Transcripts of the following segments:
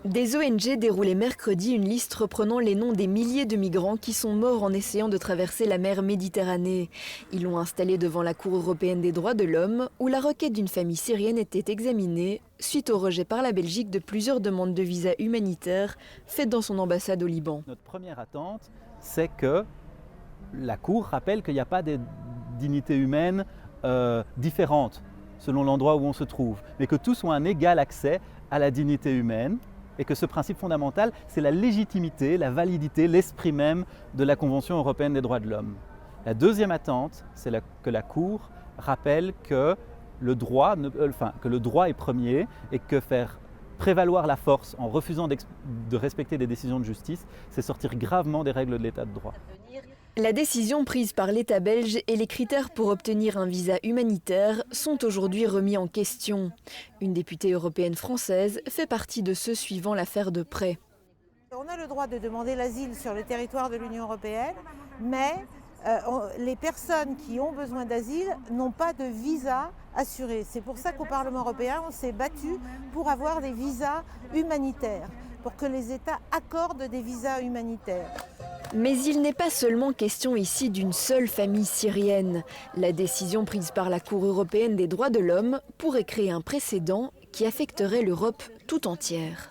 Des ONG déroulaient mercredi une liste reprenant les noms des milliers de migrants qui sont morts en essayant de traverser la mer Méditerranée. Ils l'ont installé devant la Cour européenne des droits de l'homme, où la requête d'une famille syrienne était examinée suite au rejet par la Belgique de plusieurs demandes de visa humanitaire faites dans son ambassade au Liban. Notre première attente, c'est que la Cour rappelle qu'il n'y a pas de dignité humaine différente selon l'endroit où on se trouve, mais que tous ont un égal accès à la dignité humaine. Et que ce principe fondamental, c'est la légitimité, la validité, l'esprit même de la Convention européenne des droits de l'homme. La deuxième attente, c'est que la Cour rappelle que le droit est premier et que faire prévaloir la force en refusant de respecter des décisions de justice, c'est sortir gravement des règles de l'état de droit. La décision prise par l'État belge et les critères pour obtenir un visa humanitaire sont aujourd'hui remis en question. Une députée européenne française fait partie de ceux suivant l'affaire de près. On a le droit de demander l'asile sur le territoire de l'Union européenne, mais les personnes qui ont besoin d'asile n'ont pas de visa assuré. C'est pour ça qu'au Parlement européen, on s'est battu pour avoir des visas humanitaires, pour que les États accordent des visas humanitaires. Mais il n'est pas seulement question ici d'une seule famille syrienne. La décision prise par la Cour européenne des droits de l'homme pourrait créer un précédent qui affecterait l'Europe tout entière.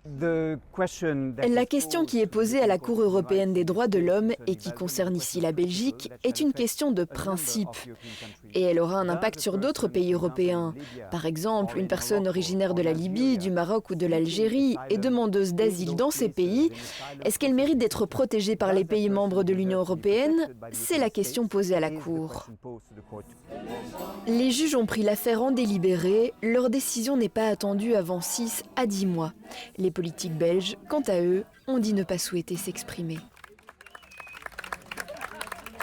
La question qui est posée à la Cour européenne des droits de l'homme et qui concerne ici la Belgique est une question de principe. Et elle aura un impact sur d'autres pays européens. Par exemple, une personne originaire de la Libye, du Maroc ou de l'Algérie et demandeuse d'asile dans ces pays, est-ce qu'elle mérite d'être protégée par les pays membres de l'Union européenne? C'est la question posée à la Cour. Les juges ont pris l'affaire en délibéré. Leur décision n'est pas attendue avant 6 à 10 mois. Les politiques belges, quant à eux, ont dit ne pas souhaiter s'exprimer.